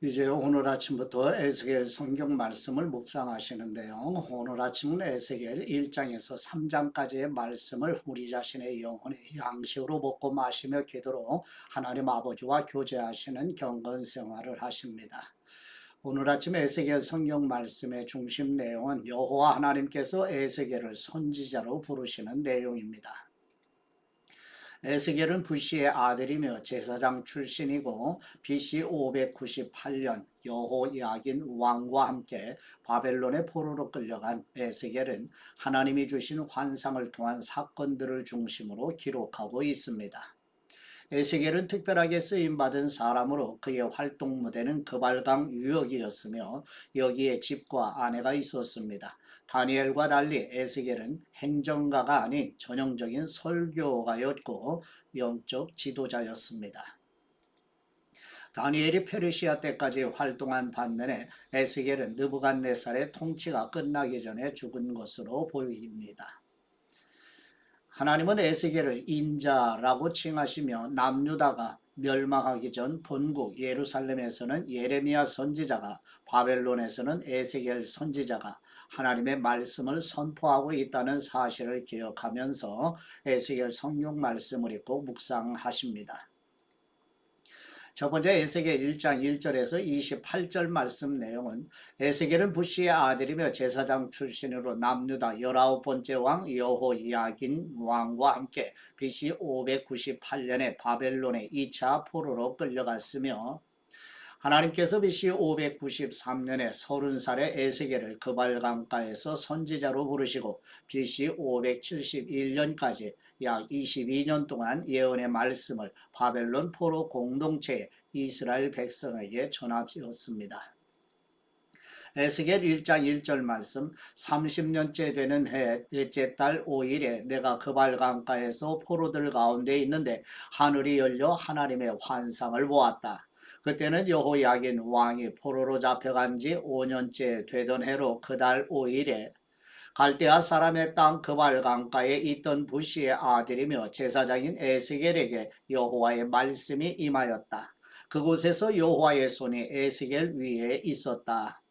이제 오늘 아침부터 에스겔 성경 말씀을 묵상하시는데요. 오늘 아침은 에스겔 1장에서 3장까지의 말씀을 우리 자신의 영혼의 양식으로 먹고 마시며 기도로 하나님 아버지와 교제하시는 경건 생활을 하십니다. 오늘 아침 에스겔 성경 말씀의 중심 내용은 여호와 하나님께서 에스겔을 선지자로 부르시는 내용입니다. 에스겔은 부시의 아들이며 제사장 출신이고 BC 598년 여호야긴 왕과 함께 바벨론의 포로로 끌려간 에스겔은 하나님이 주신 환상을 통한 사건들을 중심으로 기록하고 있습니다. 에스겔은 특별하게 쓰임받은 사람으로 그의 활동 무대는 그발강 유역이었으며 여기에 집과 아내가 있었습니다. 다니엘과 달리 에스겔은 행정가가 아닌 전형적인 설교가였고 영적 지도자였습니다. 다니엘이 페르시아 때까지 활동한 반면에 에스겔은 느부갓네살의 통치가 끝나기 전에 죽은 것으로 보입니다. 하나님은 에스겔을 인자라고 칭하시며 남유다가 멸망하기 전 본국 예루살렘에서는 예레미야 선지자가, 바벨론에서는 에스겔 선지자가 하나님의 말씀을 선포하고 있다는 사실을 기억하면서 에스겔 성경 말씀을 읽고 묵상하십니다. 첫 번째 에스겔 1장 1절에서 28절 말씀 내용은 에스겔은 부시의 아들이며 제사장 출신으로 남유다 19번째 왕 여호야긴 왕과 함께 BC 598년에 바벨론의 2차 포로로 끌려갔으며 하나님께서 BC 593년에 30살의 에스겔을 그발강가에서 선지자로 부르시고 BC 571년까지 약 22년 동안 예언의 말씀을 바벨론 포로 공동체의 이스라엘 백성에게 전하였습니다. 에스겔 1장 1절 말씀 30년째 되는 해 넷째 달 5일에 내가 그발강가에서 포로들 가운데 있는데 하늘이 열려 하나님의 환상을 보았다. 그때는 여호야긴 왕이 포로로 잡혀간 지 5년째 되던 해로 그달 5일에 갈대아 사람의 땅 그발강가에 있던 부시의 아들이며 제사장인 에스겔에게 여호와의 말씀이 임하였다. 그곳에서 여호와의 손이 에스겔 위에 있었다.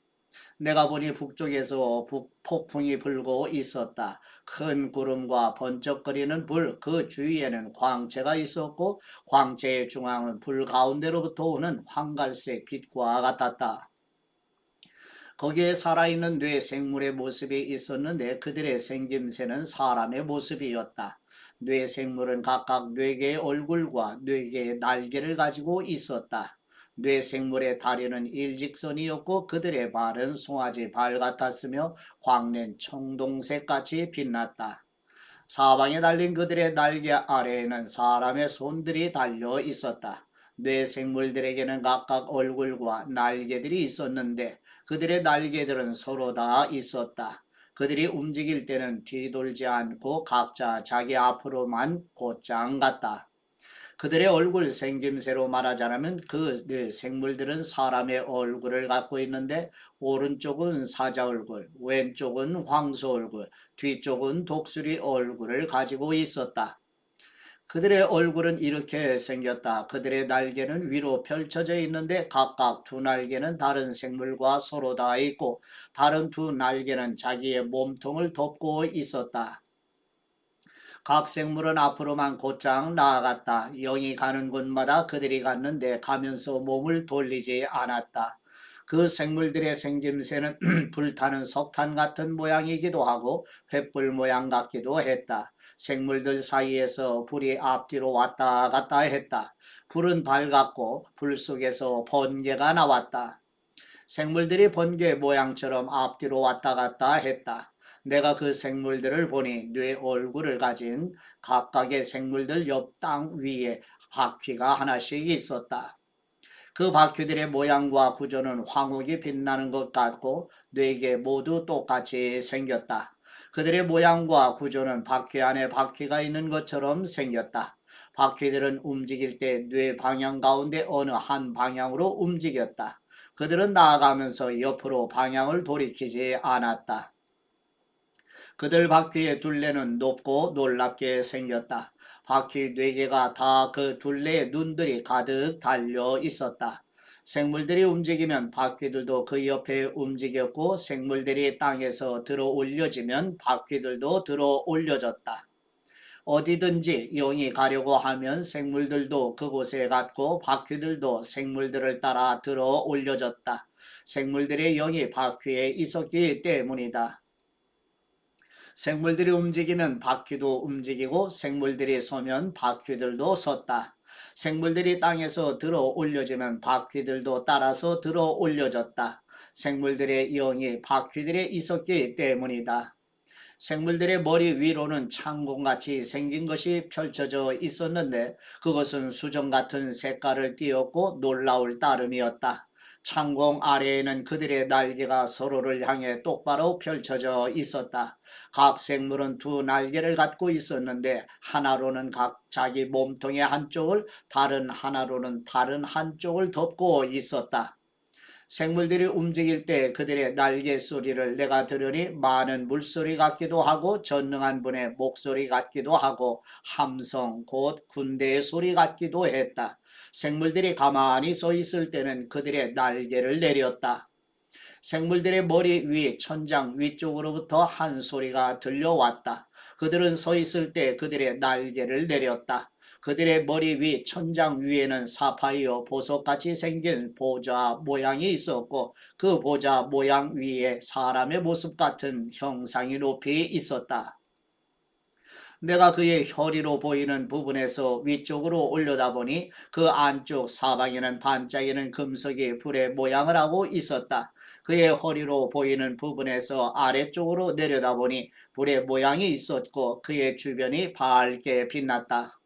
내가 보니 북쪽에서 폭풍이 불고 있었다. 큰 구름과 번쩍거리는 불, 그 주위에는 광채가 있었고 광채의 중앙은 불 가운데로부터 오는 황갈색 빛과 같았다. 거기에 살아있는 뇌 생물의 모습이 있었는데 그들의 생김새는 사람의 모습이었다. 뇌 생물은 각각 4개의 얼굴과 4개의 날개를 가지고 있었다. 뇌 생물의 다리는 일직선이었고 그들의 발은 송아지 발 같았으며 광낸 청동색 같이 빛났다. 사방에 달린 그들의 날개 아래에는 사람의 손들이 달려 있었다. 뇌 생물들에게는 각각 얼굴과 날개들이 있었는데 그들의 날개들은 서로 다 있었다. 그들이 움직일 때는 뒤돌지 않고 각자 자기 앞으로만 곧장 갔다. 그들의 얼굴 생김새로 말하자면 그 생물들은 사람의 얼굴을 갖고 있는데 오른쪽은 사자 얼굴, 왼쪽은 황소 얼굴, 뒤쪽은 독수리 얼굴을 가지고 있었다. 그들의 얼굴은 이렇게 생겼다. 그들의 날개는 위로 펼쳐져 있는데 각각 두 날개는 다른 생물과 서로 닿아 있고 다른 두 날개는 자기의 몸통을 덮고 있었다. 각 생물은 앞으로만 곧장 나아갔다. 영이 가는 곳마다 그들이 갔는데 가면서 몸을 돌리지 않았다. 그 생물들의 생김새는 불타는 석탄 같은 모양이기도 하고 횃불 모양 같기도 했다. 생물들 사이에서 불이 앞뒤로 왔다 갔다 했다. 불은 밝았고 불 속에서 번개가 나왔다. 생물들이 번개 모양처럼 앞뒤로 왔다 갔다 했다. 내가 그 생물들을 보니 뇌 얼굴을 가진 각각의 생물들 옆 땅 위에 바퀴가 하나씩 있었다. 그 바퀴들의 모양과 구조는 황옥이 빛나는 것 같고 4개 모두 똑같이 생겼다. 그들의 모양과 구조는 바퀴 안에 바퀴가 있는 것처럼 생겼다. 바퀴들은 움직일 때 뇌 방향 가운데 어느 한 방향으로 움직였다. 그들은 나아가면서 옆으로 방향을 돌이키지 않았다. 그들 바퀴의 둘레는 높고 놀랍게 생겼다. 바퀴 4개가 다 그 둘레에 눈들이 가득 달려 있었다. 생물들이 움직이면 바퀴들도 그 옆에 움직였고 생물들이 땅에서 들어 올려지면 바퀴들도 들어 올려졌다. 어디든지 영이 가려고 하면 생물들도 그곳에 갔고 바퀴들도 생물들을 따라 들어 올려졌다. 생물들의 영이 바퀴에 있었기 때문이다. 생물들이 움직이면 바퀴도 움직이고 생물들이 서면 바퀴들도 섰다. 생물들이 땅에서 들어 올려지면 바퀴들도 따라서 들어 올려졌다. 생물들의 영이 바퀴들에 있었기 때문이다. 생물들의 머리 위로는 창공같이 생긴 것이 펼쳐져 있었는데 그것은 수정 같은 색깔을 띠었고 놀라울 따름이었다. 창공 아래에는 그들의 날개가 서로를 향해 똑바로 펼쳐져 있었다. 각 생물은 두 날개를 갖고 있었는데 하나로는 각 자기 몸통의 한쪽을 다른 하나로는 다른 한쪽을 덮고 있었다. 생물들이 움직일 때 그들의 날개 소리를 내가 들으니 많은 물소리 같기도 하고 전능한 분의 목소리 같기도 하고 함성 곧 군대의 소리 같기도 했다. 생물들이 가만히 서 있을 때는 그들의 날개를 내렸다. 생물들의 머리 위 천장 위쪽으로부터 한 소리가 들려왔다. 그들은 서 있을 때 그들의 날개를 내렸다. 그들의 머리 위 천장 위에는 사파이어 보석같이 생긴 보좌 모양이 있었고 그 보좌 모양 위에 사람의 모습 같은 형상이 높이 있었다. 내가 그의 허리로 보이는 부분에서 위쪽으로 올려다보니 그 안쪽 사방에는 반짝이는 금속이 불의 모양을 하고 있었다. 그의 허리로 보이는 부분에서 아래쪽으로 내려다보니 불의 모양이 있었고 그의 주변이 밝게 빛났다.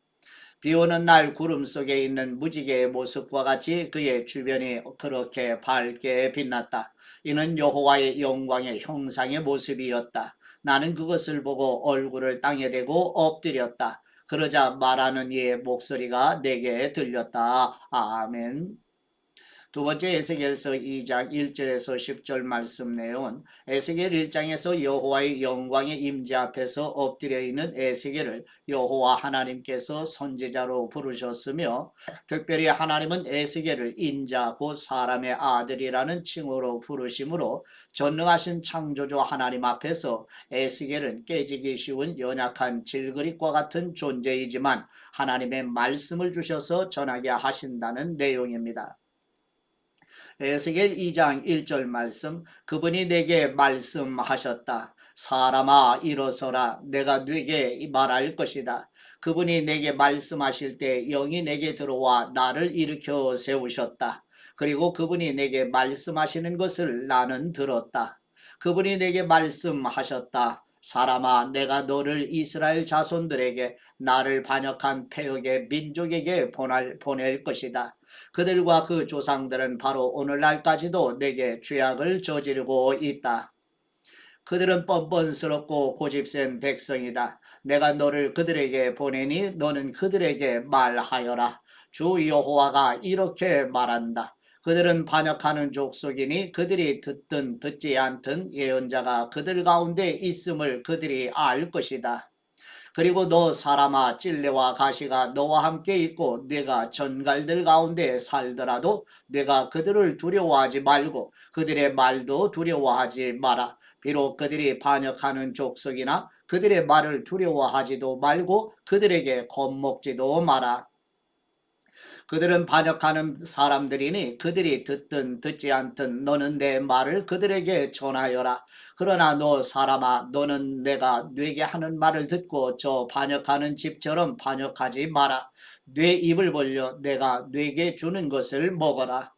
비오는 날 구름 속에 있는 무지개의 모습과 같이 그의 주변이 그렇게 밝게 빛났다. 이는 여호와의 영광의 형상의 모습이었다. 나는 그것을 보고 얼굴을 땅에 대고 엎드렸다. 그러자 말하는 이의 목소리가 내게 들렸다. 아멘. 두 번째 에스겔서 2장 1절에서 10절 말씀 내용은 에스겔 1장에서 여호와의 영광의 임재 앞에서 엎드려 있는 에스겔을 여호와 하나님께서 선지자로 부르셨으며 특별히 하나님은 에스겔을 인자 곧 사람의 아들이라는 칭호로 부르심으로 전능하신 창조주 하나님 앞에서 에스겔은 깨지기 쉬운 연약한 질그릇과 같은 존재이지만 하나님의 말씀을 주셔서 전하게 하신다는 내용입니다. 에스겔 2장 1절 말씀 그분이 내게 말씀하셨다. 사람아 일어서라 내가 네게 말할 것이다. 그분이 내게 말씀하실 때 영이 내게 들어와 나를 일으켜 세우셨다. 그리고 그분이 내게 말씀하시는 것을 나는 들었다. 그분이 내게 말씀하셨다. 사람아 내가 너를 이스라엘 자손들에게 나를 반역한 패역의 민족에게 보낼 것이다. 그들과 그 조상들은 바로 오늘날까지도 내게 죄악을 저지르고 있다. 그들은 뻔뻔스럽고 고집센 백성이다. 내가 너를 그들에게 보내니 너는 그들에게 말하여라. 주 여호와가 이렇게 말한다. 그들은 반역하는 족속이니 그들이 듣든 듣지 않든 예언자가 그들 가운데 있음을 그들이 알 것이다. 그리고 너 사람아 찔레와 가시가 너와 함께 있고 네가 전갈들 가운데 살더라도 네가 그들을 두려워하지 말고 그들의 말도 두려워하지 마라. 비록 그들이 반역하는 족속이나 그들의 말을 두려워하지도 말고 그들에게 겁먹지도 마라. 그들은 반역하는 사람들이니 그들이 듣든 듣지 않든 너는 내 말을 그들에게 전하여라. 그러나 너 사람아 너는 내가 네게 하는 말을 듣고 저 반역하는 집처럼 반역하지 마라. 네 입을 벌려 내가 네게 주는 것을 먹어라.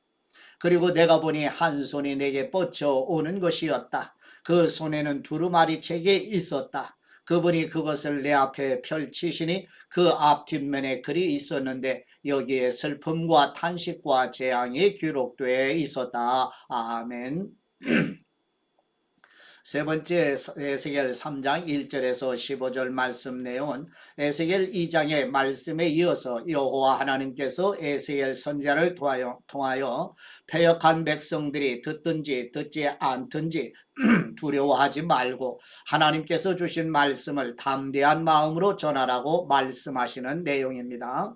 그리고 내가 보니 한 손이 내게 뻗쳐 오는 것이었다. 그 손에는 두루마리 책이 있었다. 그분이 그것을 내 앞에 펼치시니 그 앞 뒷면에 글이 있었는데 여기에 슬픔과 탄식과 재앙이 기록되어 있었다. 아멘. 세 번째 에스겔 3장 1절에서 15절 말씀 내용은 에스겔 2장의 말씀에 이어서 여호와 하나님께서 에스겔 선지자를 통하여 패역한 백성들이 듣든지 듣지 않든지 두려워하지 말고 하나님께서 주신 말씀을 담대한 마음으로 전하라고 말씀하시는 내용입니다.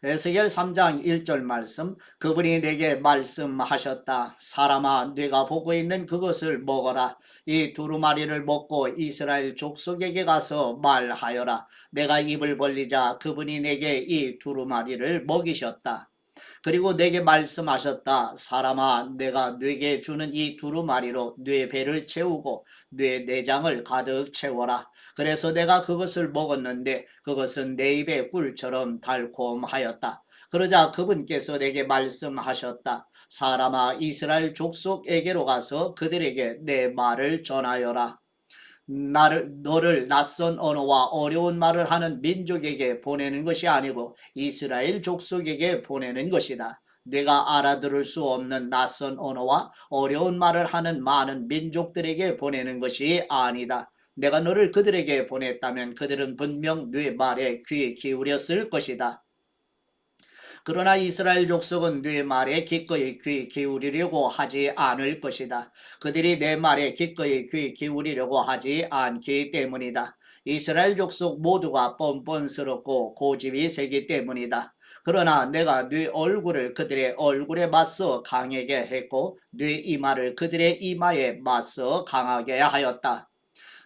에스겔 3장 1절 말씀, 그분이 내게 말씀하셨다. 사람아, 네가 보고 있는 그것을 먹어라. 이 두루마리를 먹고 이스라엘 족속에게 가서 말하여라. 내가 입을 벌리자 그분이 내게 이 두루마리를 먹이셨다. 그리고 내게 말씀하셨다. 사람아, 내가 네게 주는 이 두루마리로 네 배를 채우고 네 내장을 가득 채워라. 그래서 내가 그것을 먹었는데 그것은 내 입에 꿀처럼 달콤하였다. 그러자 그분께서 내게 말씀하셨다. 사람아, 이스라엘 족속에게로 가서 그들에게 내 말을 전하여라. 너를 낯선 언어와 어려운 말을 하는 민족에게 보내는 것이 아니고 이스라엘 족속에게 보내는 것이다. 네가 알아들을 수 없는 낯선 언어와 어려운 말을 하는 많은 민족들에게 보내는 것이 아니다. 내가 너를 그들에게 보냈다면 그들은 분명 네 말에 귀 기울였을 것이다. 그러나 이스라엘 족속은 네 말에 기꺼이 귀 기울이려고 하지 않을 것이다. 그들이 내 말에 기꺼이 귀 기울이려고 하지 않기 때문이다. 이스라엘 족속 모두가 뻔뻔스럽고 고집이 세기 때문이다. 그러나 내가 네 얼굴을 그들의 얼굴에 맞서 강하게 했고 네 이마를 그들의 이마에 맞서 강하게 하였다.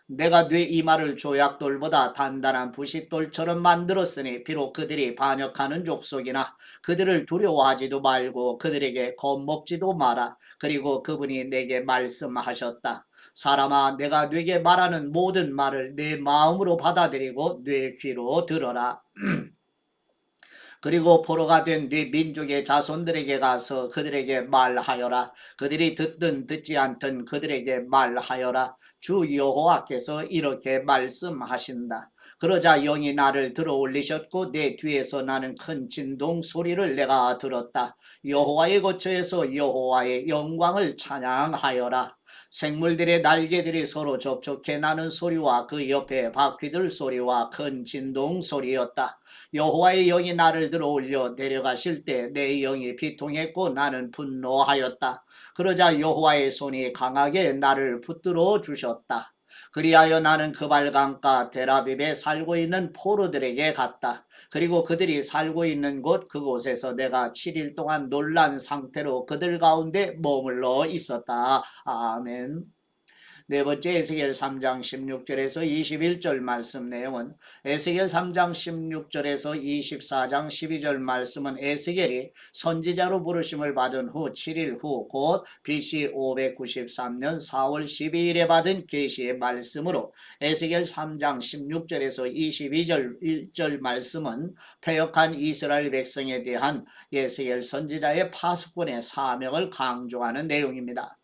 내가 네 이마를 조약돌보다 단단한 부싯돌처럼 만들었으니 비록 그들이 반역하는 족속이나 그들을 두려워하지도 말고 그들에게 겁먹지도 마라. 그리고 그분이 내게 말씀하셨다. 사람아, 내가 네게 말하는 모든 말을 내 마음으로 받아들이고 네 귀로 들어라. 그리고 포로가 된 네 민족의 자손들에게 가서 그들에게 말하여라. 그들이 듣든 듣지 않든 그들에게 말하여라. 주 여호와께서 이렇게 말씀하신다. 그러자 영이 나를 들어 올리셨고 내 뒤에서 나는 큰 진동 소리를 내가 들었다. 여호와의 거처에서 여호와의 영광을 찬양하여라. 생물들의 날개들이 서로 접촉해 나는 소리와 그 옆에 바퀴들 소리와 큰 진동 소리였다. 여호와의 영이 나를 들어 올려 내려가실 때 내 영이 비통했고 나는 분노하였다. 그러자 여호와의 손이 강하게 나를 붙들어 주셨다. 그리하여 나는 그발 강가 데라빕에 살고 있는 포로들에게 갔다. 그리고 그들이 살고 있는 곳 그곳에서 내가 7일 동안 놀란 상태로 그들 가운데 머물러 있었다. 아멘. 네 번째 에스겔 3장 16절에서 21절 말씀 내용은 에스겔 3장 16절에서 24장 12절 말씀은 에스겔이 선지자로 부르심을 받은 후 7일 후 곧 BC 593년 4월 12일에 받은 계시의 말씀으로 에스겔 3장 16절에서 22절 1절 말씀은 패역한 이스라엘 백성에 대한 에스겔 선지자의 파수꾼의 사명을 강조하는 내용입니다.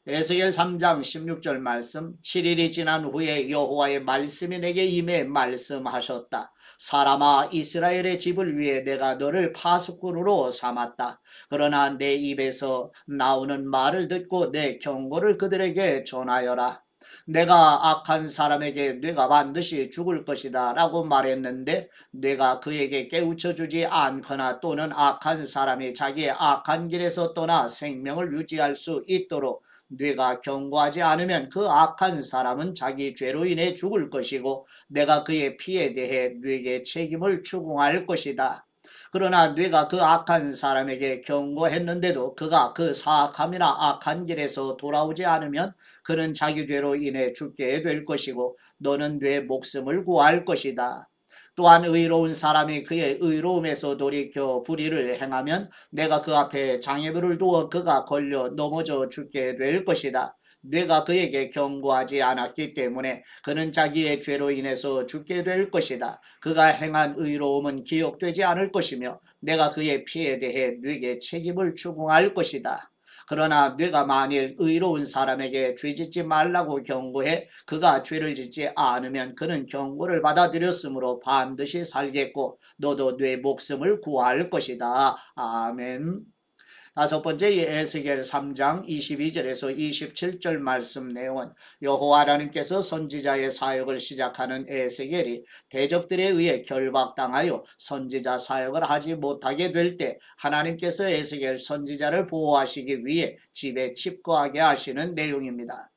에스겔 3장 16절 말씀 7일이 지난 후에 여호와의 말씀이 내게 임해 말씀하셨다. 사람아, 이스라엘의 집을 위해 내가 너를 파수꾼으로 삼았다. 그러나 내 입에서 나오는 말을 듣고 내 경고를 그들에게 전하여라. 내가 악한 사람에게 네가 반드시 죽을 것이다 라고 말했는데 네가 그에게 깨우쳐 주지 않거나 또는 악한 사람이 자기의 악한 길에서 떠나 생명을 유지할 수 있도록 네가 경고하지 않으면 그 악한 사람은 자기 죄로 인해 죽을 것이고 내가 그의 피에 대해 네게 책임을 추궁할 것이다. 그러나 네가 그 악한 사람에게 경고했는데도 그가 그 사악함이나 악한 길에서 돌아오지 않으면 그는 자기 죄로 인해 죽게 될 것이고 너는 네 목숨을 구할 것이다. 또한 의로운 사람이 그의 의로움에서 돌이켜 불의를 행하면 내가 그 앞에 장애물을 두어 그가 걸려 넘어져 죽게 될 것이다. 내가 그에게 경고하지 않았기 때문에 그는 자기의 죄로 인해서 죽게 될 것이다. 그가 행한 의로움은 기억되지 않을 것이며 내가 그의 피에 대해 네게 책임을 추궁할 것이다. 그러나 네가 만일 의로운 사람에게 죄짓지 말라고 경고해 그가 죄를 짓지 않으면 그는 경고를 받아들였으므로 반드시 살겠고 너도 네 목숨을 구할 것이다. 아멘. 다섯 번째 에스겔 3장 22절에서 27절 말씀 내용은 여호와 하나님께서 선지자의 사역을 시작하는 에스겔이 대적들에 의해 결박당하여 선지자 사역을 하지 못하게 될 때 하나님께서 에스겔 선지자를 보호하시기 위해 집에 칩거하게 하시는 내용입니다.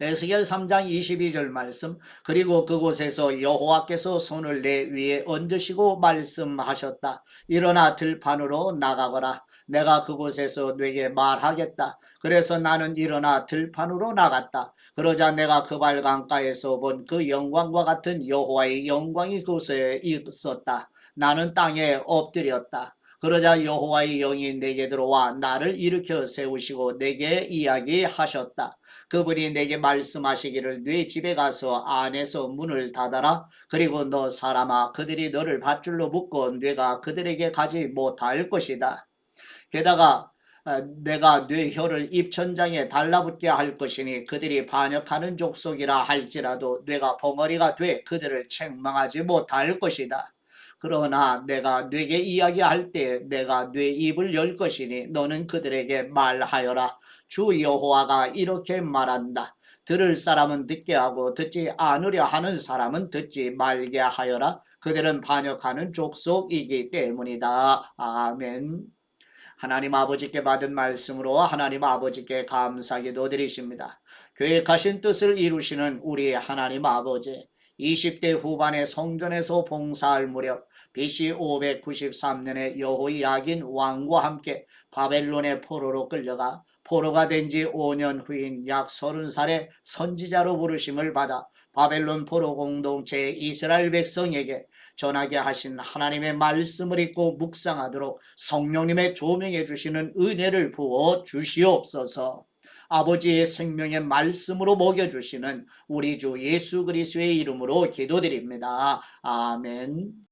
에스겔 3장 22절 말씀. 그리고 그곳에서 여호와께서 손을 내 위에 얹으시고 말씀하셨다. 일어나 들판으로 나가거라. 내가 그곳에서 네게 말하겠다. 그래서 나는 일어나 들판으로 나갔다. 그러자 내가 그 발강가에서 본 그 영광과 같은 여호와의 영광이 그곳에 있었다. 나는 땅에 엎드렸다. 그러자 여호와의 영이 내게 들어와 나를 일으켜 세우시고 내게 이야기하셨다. 그분이 내게 말씀하시기를 네 집에 가서 안에서 문을 닫아라. 그리고 너 사람아, 그들이 너를 밧줄로 묶고 뇌가 그들에게 가지 못할 것이다. 게다가 내가 네 혀를 입천장에 달라붙게 할 것이니 그들이 반역하는 족속이라 할지라도 뇌가 벙어리가 돼 그들을 책망하지 못할 것이다. 그러나 내가 네게 이야기할 때 내가 네 입을 열 것이니 너는 그들에게 말하여라. 주 여호와가 이렇게 말한다. 들을 사람은 듣게 하고 듣지 않으려 하는 사람은 듣지 말게 하여라. 그들은 반역하는 족속이기 때문이다. 아멘. 하나님 아버지께 받은 말씀으로 하나님 아버지께 감사기도 드리십니다. 계획하신 뜻을 이루시는 우리 하나님 아버지, 20대 후반의 성전에서 봉사할 무렵 BC 593년에 여호야긴 왕과 함께 바벨론의 포로로 끌려가 포로가 된 지 5년 후인 약 30살의 선지자로 부르심을 받아 바벨론 포로 공동체 이스라엘 백성에게 전하게 하신 하나님의 말씀을 읽고 묵상하도록 성령님의 조명해 주시는 은혜를 부어 주시옵소서. 아버지의 생명의 말씀으로 먹여주시는 우리 주 예수 그리스도의 이름으로 기도드립니다. 아멘.